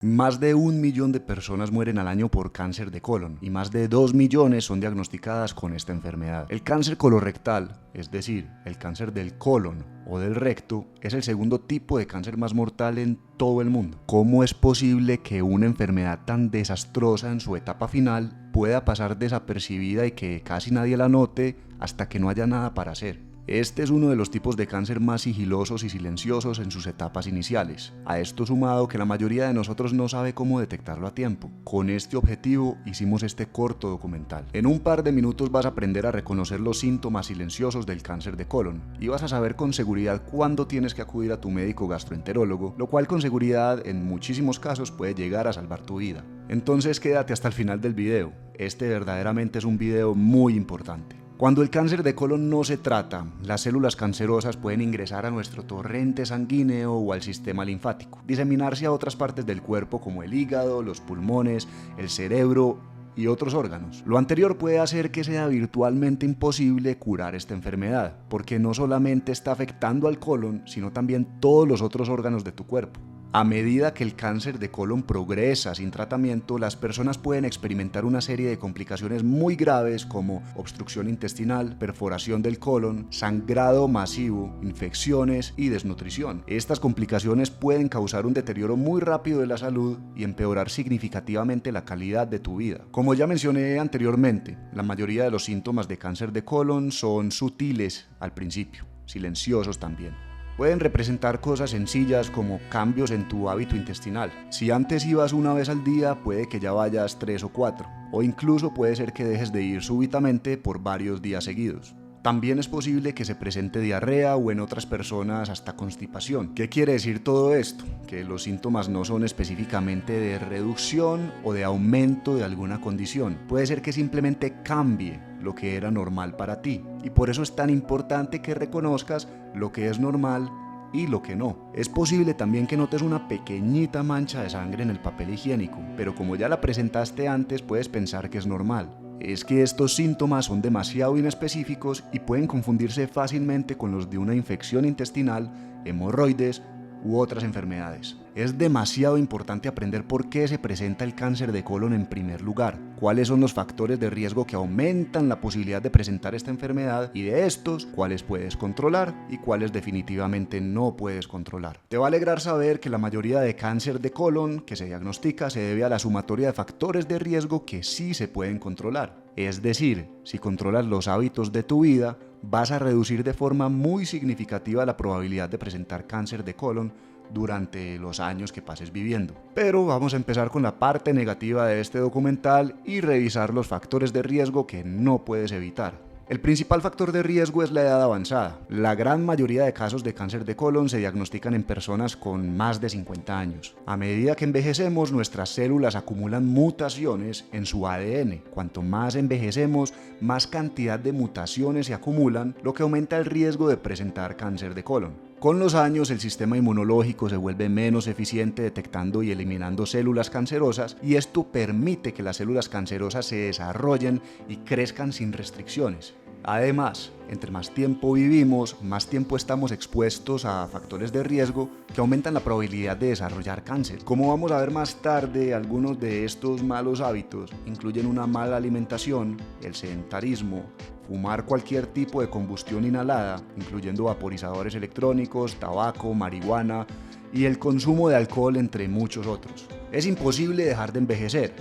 Más de 1 millón de personas mueren al año por cáncer de colon y más de 2 millones son diagnosticadas con esta enfermedad. El cáncer colorectal, es decir, el cáncer del colon o del recto, es el segundo tipo de cáncer más mortal en todo el mundo. ¿Cómo es posible que una enfermedad tan desastrosa en su etapa final pueda pasar desapercibida y que casi nadie la note hasta que no haya nada para hacer? Este es uno de los tipos de cáncer más sigilosos y silenciosos en sus etapas iniciales. A esto sumado que la mayoría de nosotros no sabe cómo detectarlo a tiempo. Con este objetivo hicimos este corto documental. En un par de minutos vas a aprender a reconocer los síntomas silenciosos del cáncer de colon y vas a saber con seguridad cuándo tienes que acudir a tu médico gastroenterólogo, lo cual con seguridad en muchísimos casos puede llegar a salvar tu vida. Entonces quédate hasta el final del video. Este verdaderamente es un video muy importante. Cuando el cáncer de colon no se trata, las células cancerosas pueden ingresar a nuestro torrente sanguíneo o al sistema linfático, diseminarse a otras partes del cuerpo como el hígado, los pulmones, el cerebro y otros órganos. Lo anterior puede hacer que sea virtualmente imposible curar esta enfermedad, porque no solamente está afectando al colon, sino también todos los otros órganos de tu cuerpo. A medida que el cáncer de colon progresa sin tratamiento, las personas pueden experimentar una serie de complicaciones muy graves como obstrucción intestinal, perforación del colon, sangrado masivo, infecciones y desnutrición. Estas complicaciones pueden causar un deterioro muy rápido de la salud y empeorar significativamente la calidad de tu vida. Como ya mencioné anteriormente, la mayoría de los síntomas de cáncer de colon son sutiles al principio, silenciosos también. Pueden representar cosas sencillas como cambios en tu hábito intestinal. Si antes ibas una vez al día, puede que ya vayas 3 o 4, o incluso puede ser que dejes de ir súbitamente por varios días seguidos. También es posible que se presente diarrea o en otras personas hasta constipación. ¿Qué quiere decir todo esto? Que los síntomas no son específicamente de reducción o de aumento de alguna condición. Puede ser que simplemente cambie lo que era normal para ti. Y por eso es tan importante que reconozcas lo que es normal y lo que no. Es posible también que notes una pequeñita mancha de sangre en el papel higiénico, pero como ya la presentaste antes, puedes pensar que es normal. Es que estos síntomas son demasiado inespecíficos y pueden confundirse fácilmente con los de una infección intestinal, hemorroides u otras enfermedades. Es demasiado importante aprender por qué se presenta el cáncer de colon en primer lugar, cuáles son los factores de riesgo que aumentan la posibilidad de presentar esta enfermedad y de estos, cuáles puedes controlar y cuáles definitivamente no puedes controlar. Te va a alegrar saber que la mayoría de cáncer de colon que se diagnostica se debe a la sumatoria de factores de riesgo que sí se pueden controlar. Es decir, si controlas los hábitos de tu vida, vas a reducir de forma muy significativa la probabilidad de presentar cáncer de colon durante los años que pases viviendo. Pero vamos a empezar con la parte negativa de este documental y revisar los factores de riesgo que no puedes evitar. El principal factor de riesgo es la edad avanzada. La gran mayoría de casos de cáncer de colon se diagnostican en personas con más de 50 años. A medida que envejecemos, nuestras células acumulan mutaciones en su ADN. Cuanto más envejecemos, más cantidad de mutaciones se acumulan, lo que aumenta el riesgo de presentar cáncer de colon. Con los años, el sistema inmunológico se vuelve menos eficiente detectando y eliminando células cancerosas y esto permite que las células cancerosas se desarrollen y crezcan sin restricciones. Además, entre más tiempo vivimos, más tiempo estamos expuestos a factores de riesgo que aumentan la probabilidad de desarrollar cáncer. Como vamos a ver más tarde, algunos de estos malos hábitos incluyen una mala alimentación, el sedentarismo, fumar cualquier tipo de combustión inhalada, incluyendo vaporizadores electrónicos, tabaco, marihuana y el consumo de alcohol, entre muchos otros. Es imposible dejar de envejecer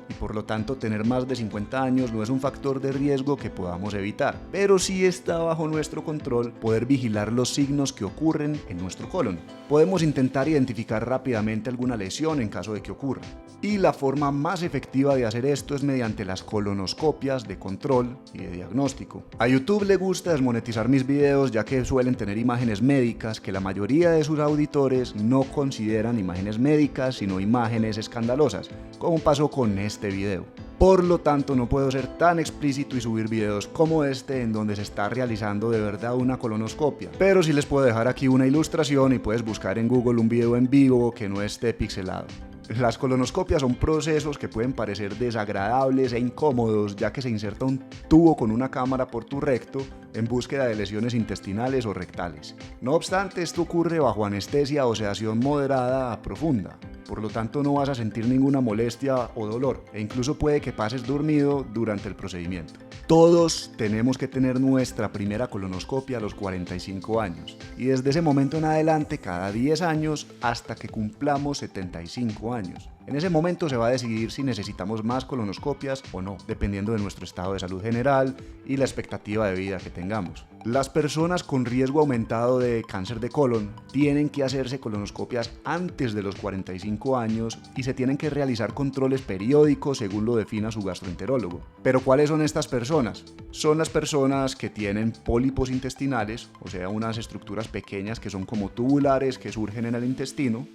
y por lo tanto tener más de 50 años no es un factor de riesgo que podamos evitar, pero sí está bajo nuestro control poder vigilar los signos que ocurren en nuestro colon. Podemos intentar identificar rápidamente alguna lesión en caso de que ocurra. Y la forma más efectiva de hacer esto es mediante las colonoscopias de control y de diagnóstico. A YouTube le gusta desmonetizar mis videos ya que suelen tener imágenes médicas que la mayoría de sus auditores no consideran imágenes médicas sino imágenes escandalosas, como pasó con este video. Por lo tanto, no puedo ser tan explícito y subir videos como este en donde se está realizando de verdad una colonoscopia. Pero sí les puedo dejar aquí una ilustración y puedes buscar en Google un video en vivo que no esté pixelado. Las colonoscopias son procesos que pueden parecer desagradables e incómodos, ya que se inserta un tubo con una cámara por tu recto en búsqueda de lesiones intestinales o rectales. No obstante, esto ocurre bajo anestesia o sedación moderada a profunda. por lo tanto no vas a sentir ninguna molestia o dolor, e incluso puede que pases dormido durante el procedimiento. Todos tenemos que tener nuestra primera colonoscopia a los 45 años, y desde ese momento en adelante cada 10 años hasta que cumplamos 75 años. En ese momento se va a decidir si necesitamos más colonoscopias o no, dependiendo de nuestro estado de salud general y la expectativa de vida que tengamos. Las personas con riesgo aumentado de cáncer de colon tienen que hacerse colonoscopias antes de los 45 años y se tienen que realizar controles periódicos según lo defina su gastroenterólogo. ¿Pero cuáles son estas personas? Son las personas que tienen pólipos intestinales, o sea, unas estructuras pequeñas que son como tubulares que surgen en el intestino,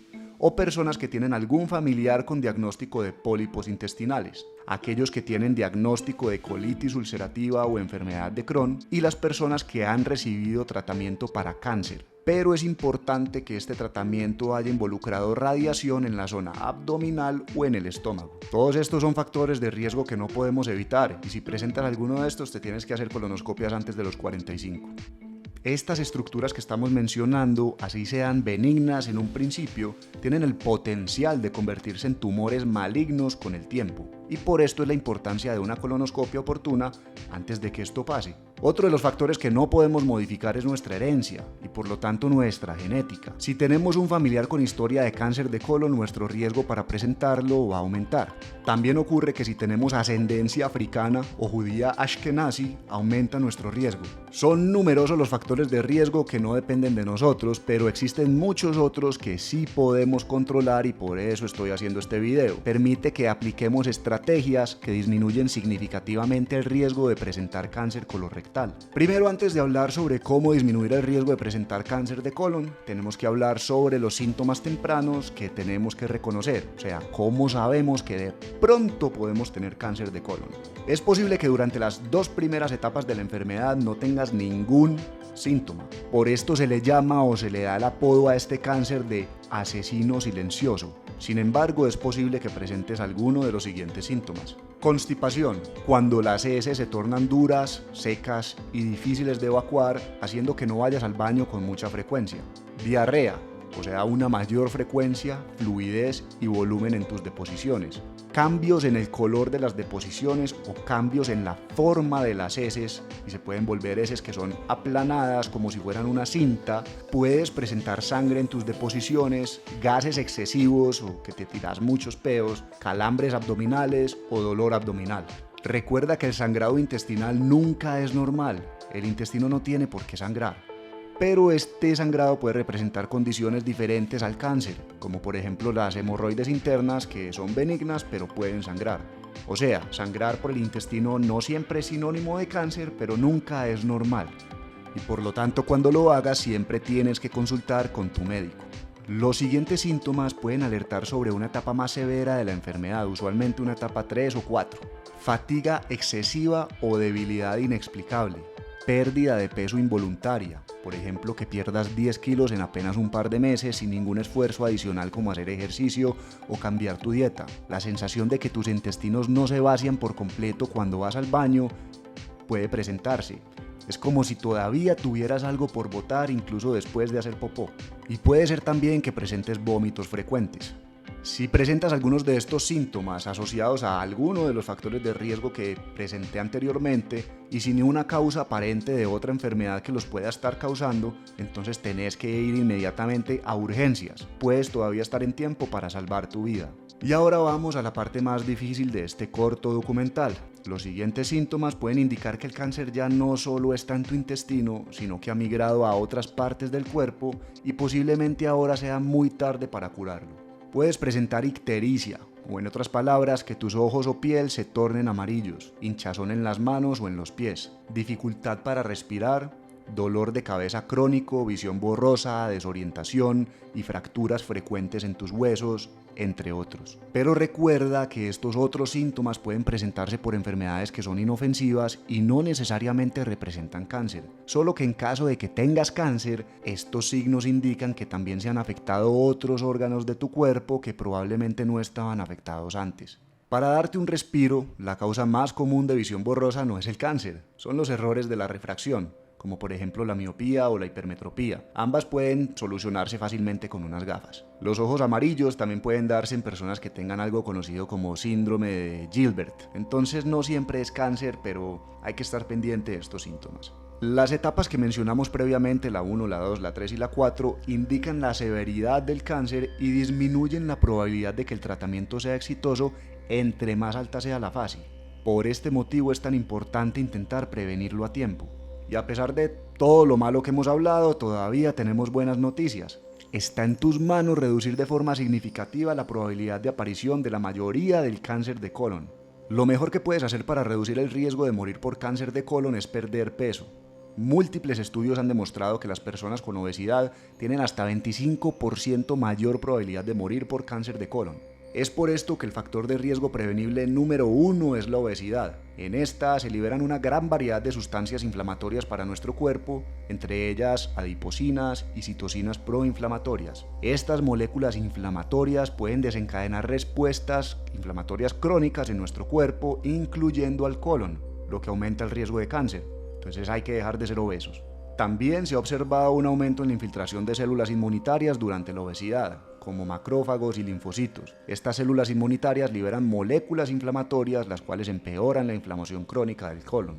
o personas que tienen algún familiar con diagnóstico de pólipos intestinales, aquellos que tienen diagnóstico de colitis ulcerativa o enfermedad de Crohn, y las personas que han recibido tratamiento para cáncer. Pero es importante que este tratamiento haya involucrado radiación en la zona abdominal o en el estómago. Todos estos son factores de riesgo que no podemos evitar, y si presentas alguno de estos te tienes que hacer colonoscopias antes de los 45. Estas estructuras que estamos mencionando, así sean benignas en un principio, tienen el potencial de convertirse en tumores malignos con el tiempo, y por esto es la importancia de una colonoscopia oportuna antes de que esto pase. Otro de los factores que no podemos modificar es nuestra herencia y por lo tanto nuestra genética. Si tenemos un familiar con historia de cáncer de colon, nuestro riesgo para presentarlo va a aumentar. También ocurre que si tenemos ascendencia africana o judía ashkenazi, aumenta nuestro riesgo. Son numerosos los factores de riesgo que no dependen de nosotros, pero existen muchos otros que sí podemos controlar y por eso estoy haciendo este video. Permite que apliquemos estrategias que disminuyen significativamente el riesgo de presentar cáncer colorectal. Primero, antes de hablar sobre cómo disminuir el riesgo de presentar cáncer de colon, tenemos que hablar sobre los síntomas tempranos que tenemos que reconocer, o sea, cómo sabemos que de pronto podemos tener cáncer de colon. Es posible que durante las 2 primeras etapas de la enfermedad no tengas ningún síntoma. Por esto se le llama o se le da el apodo a este cáncer de asesino silencioso. Sin embargo, es posible que presentes alguno de los siguientes síntomas. Constipación, cuando las heces se tornan duras, secas y difíciles de evacuar, haciendo que no vayas al baño con mucha frecuencia. Diarrea, o sea, una mayor frecuencia, fluidez y volumen en tus deposiciones. Cambios en el color de las deposiciones o cambios en la forma de las heces, y se pueden volver heces que son aplanadas como si fueran una cinta. Puedes presentar sangre en tus deposiciones, gases excesivos o que te tiras muchos peos, calambres abdominales o dolor abdominal. Recuerda que el sangrado intestinal nunca es normal, el intestino no tiene por qué sangrar. Pero este sangrado puede representar condiciones diferentes al cáncer, como por ejemplo las hemorroides internas que son benignas pero pueden sangrar. O sea, sangrar por el intestino no siempre es sinónimo de cáncer, pero nunca es normal. Y por lo tanto, cuando lo hagas siempre tienes que consultar con tu médico. Los siguientes síntomas pueden alertar sobre una etapa más severa de la enfermedad, usualmente una etapa 3 o 4. Fatiga excesiva o debilidad inexplicable. Pérdida de peso involuntaria, por ejemplo que pierdas 10 kilos en apenas un par de meses sin ningún esfuerzo adicional como hacer ejercicio o cambiar tu dieta. La sensación de que tus intestinos no se vacían por completo cuando vas al baño puede presentarse. Es como si todavía tuvieras algo por botar incluso después de hacer popó. Y puede ser también que presentes vómitos frecuentes. Si presentas algunos de estos síntomas asociados a alguno de los factores de riesgo que presenté anteriormente y sin una causa aparente de otra enfermedad que los pueda estar causando, entonces tenés que ir inmediatamente a urgencias. Puedes todavía estar en tiempo para salvar tu vida. Y ahora vamos a la parte más difícil de este corto documental. Los siguientes síntomas pueden indicar que el cáncer ya no solo está en tu intestino, sino que ha migrado a otras partes del cuerpo y posiblemente ahora sea muy tarde para curarlo. Puedes presentar ictericia, o en otras palabras, que tus ojos o piel se tornen amarillos, hinchazón en las manos o en los pies, dificultad para respirar, dolor de cabeza crónico, visión borrosa, desorientación y fracturas frecuentes en tus huesos, entre otros. Pero recuerda que estos otros síntomas pueden presentarse por enfermedades que son inofensivas y no necesariamente representan cáncer. Solo que en caso de que tengas cáncer, estos signos indican que también se han afectado otros órganos de tu cuerpo que probablemente no estaban afectados antes. Para darte un respiro, la causa más común de visión borrosa no es el cáncer, son los errores de la refracción, como por ejemplo la miopía o la hipermetropía. Ambas pueden solucionarse fácilmente con unas gafas. Los ojos amarillos también pueden darse en personas que tengan algo conocido como síndrome de Gilbert. Entonces no siempre es cáncer, pero hay que estar pendiente de estos síntomas. Las etapas que mencionamos previamente, la 1, la 2, la 3 y la 4, indican la severidad del cáncer y disminuyen la probabilidad de que el tratamiento sea exitoso entre más alta sea la fase. Por este motivo es tan importante intentar prevenirlo a tiempo. Y a pesar de todo lo malo que hemos hablado, todavía tenemos buenas noticias. Está en tus manos reducir de forma significativa la probabilidad de aparición de la mayoría del cáncer de colon. Lo mejor que puedes hacer para reducir el riesgo de morir por cáncer de colon es perder peso. Múltiples estudios han demostrado que las personas con obesidad tienen hasta 25% mayor probabilidad de morir por cáncer de colon. Es por esto que el factor de riesgo prevenible número 1 es la obesidad. En esta se liberan una gran variedad de sustancias inflamatorias para nuestro cuerpo, entre ellas adipocinas y citocinas proinflamatorias. Estas moléculas inflamatorias pueden desencadenar respuestas inflamatorias crónicas en nuestro cuerpo, incluyendo al colon, lo que aumenta el riesgo de cáncer. Entonces hay que dejar de ser obesos. También se ha observado un aumento en la infiltración de células inmunitarias durante la obesidad, como macrófagos y linfocitos. Estas células inmunitarias liberan moléculas inflamatorias, las cuales empeoran la inflamación crónica del colon.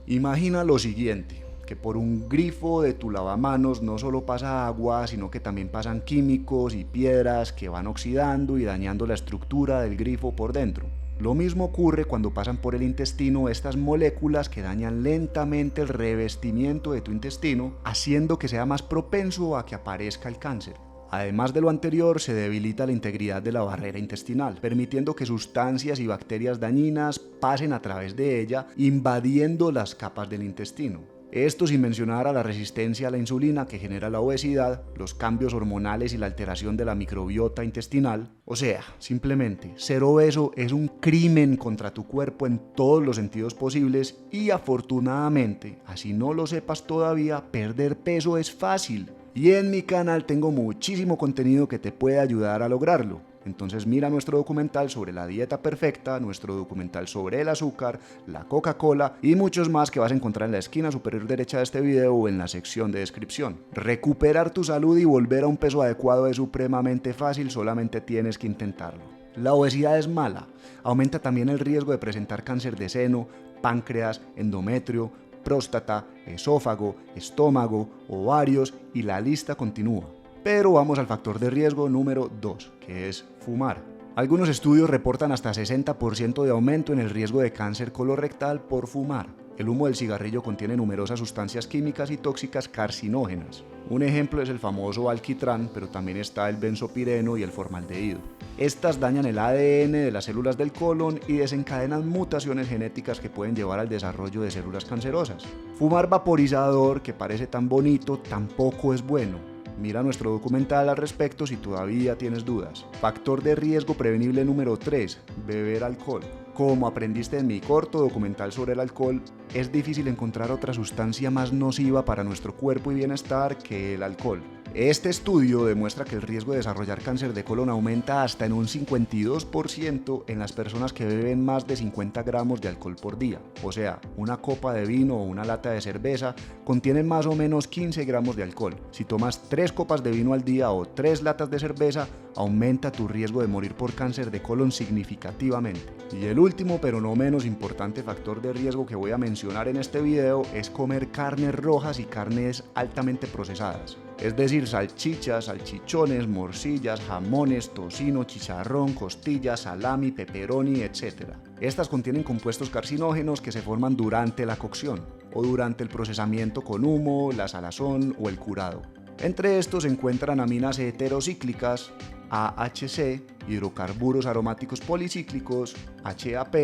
Imagina lo siguiente, que por un grifo de tu lavamanos no solo pasa agua, sino que también pasan químicos y piedras que van oxidando y dañando la estructura del grifo por dentro. Lo mismo ocurre cuando pasan por el intestino estas moléculas que dañan lentamente el revestimiento de tu intestino, haciendo que sea más propenso a que aparezca el cáncer. Además de lo anterior, se debilita la integridad de la barrera intestinal, permitiendo que sustancias y bacterias dañinas pasen a través de ella, invadiendo las capas del intestino. Esto sin mencionar a la resistencia a la insulina que genera la obesidad, los cambios hormonales y la alteración de la microbiota intestinal. O sea, simplemente, ser obeso es un crimen contra tu cuerpo en todos los sentidos posibles y afortunadamente, así no lo sepas todavía, perder peso es fácil. Y en mi canal tengo muchísimo contenido que te puede ayudar a lograrlo. Entonces mira nuestro documental sobre la dieta perfecta, nuestro documental sobre el azúcar, la Coca-Cola y muchos más que vas a encontrar en la esquina superior derecha de este video o en la sección de descripción. Recuperar tu salud y volver a un peso adecuado es supremamente fácil, solamente tienes que intentarlo. La obesidad es mala, aumenta también el riesgo de presentar cáncer de seno, páncreas, endometrio, próstata, esófago, estómago, ovarios y la lista continúa. Pero vamos al factor de riesgo número 2, que es fumar. Algunos estudios reportan hasta 60% de aumento en el riesgo de cáncer colorectal por fumar. El humo del cigarrillo contiene numerosas sustancias químicas y tóxicas carcinógenas. Un ejemplo es el famoso alquitrán, pero también está el benzopireno y el formaldehído. Estas dañan el ADN de las células del colon y desencadenan mutaciones genéticas que pueden llevar al desarrollo de células cancerosas. Fumar vaporizador, que parece tan bonito, tampoco es bueno. Mira nuestro documental al respecto si todavía tienes dudas. Factor de riesgo prevenible número 3, beber alcohol. Como aprendiste en mi corto documental sobre el alcohol, es difícil encontrar otra sustancia más nociva para nuestro cuerpo y bienestar que el alcohol. Este estudio demuestra que el riesgo de desarrollar cáncer de colon aumenta hasta en un 52% en las personas que beben más de 50 gramos de alcohol por día. O sea, una copa de vino o una lata de cerveza contienen más o menos 15 gramos de alcohol. Si tomas 3 copas de vino al día o 3 latas de cerveza, aumenta tu riesgo de morir por cáncer de colon significativamente. Y el último, pero no menos importante factor de riesgo que voy a mencionar en este video es comer carnes rojas y carnes altamente procesadas. Es decir, salchichas, salchichones, morcillas, jamones, tocino, chicharrón, costillas, salami, pepperoni, etc. Estas contienen compuestos carcinógenos que se forman durante la cocción o durante el procesamiento con humo, la salazón o el curado. Entre estos se encuentran aminas heterocíclicas, AHC, hidrocarburos aromáticos policíclicos, HAP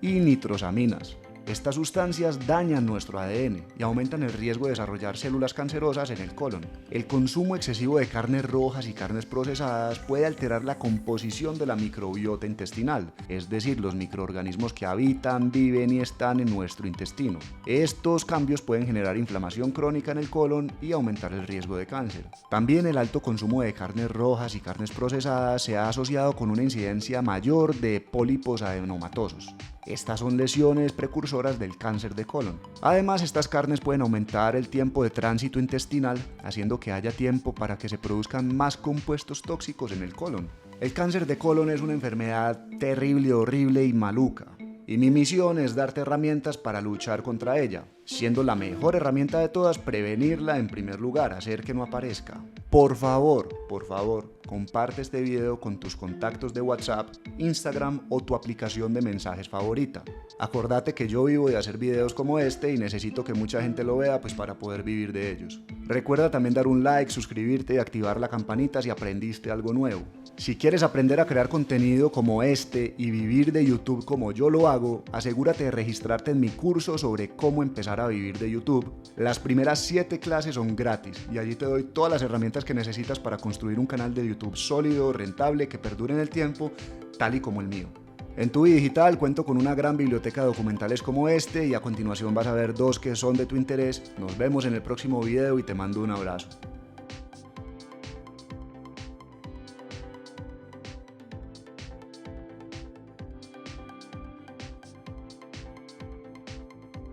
y nitrosaminas. Estas sustancias dañan nuestro ADN y aumentan el riesgo de desarrollar células cancerosas en el colon. El consumo excesivo de carnes rojas y carnes procesadas puede alterar la composición de la microbiota intestinal, es decir, los microorganismos que habitan, viven y están en nuestro intestino. Estos cambios pueden generar inflamación crónica en el colon y aumentar el riesgo de cáncer. También el alto consumo de carnes rojas y carnes procesadas se ha asociado con una incidencia mayor de pólipos adenomatosos. Estas son lesiones precursoras del cáncer de colon. Además, estas carnes pueden aumentar el tiempo de tránsito intestinal, haciendo que haya tiempo para que se produzcan más compuestos tóxicos en el colon. El cáncer de colon es una enfermedad terrible, horrible y maluca. Y mi misión es darte herramientas para luchar contra ella, siendo la mejor herramienta de todas prevenirla en primer lugar, hacer que no aparezca. Por favor, comparte este video con tus contactos de WhatsApp, Instagram o tu aplicación de mensajes favorita. Acordate que yo vivo de hacer videos como este y necesito que mucha gente lo vea pues para poder vivir de ellos. Recuerda también dar un like, suscribirte y activar la campanita si aprendiste algo nuevo. Si quieres aprender a crear contenido como este y vivir de YouTube como yo lo hago, asegúrate de registrarte en mi curso sobre cómo empezar a vivir de YouTube. Las primeras 7 clases son gratis y allí te doy todas las herramientas que necesitas para construir un canal de YouTube sólido, rentable, que perdure en el tiempo, tal y como el mío. En Tubi Digital cuento con una gran biblioteca de documentales como este y a continuación vas a ver 2 que son de tu interés. Nos vemos en el próximo video y te mando un abrazo.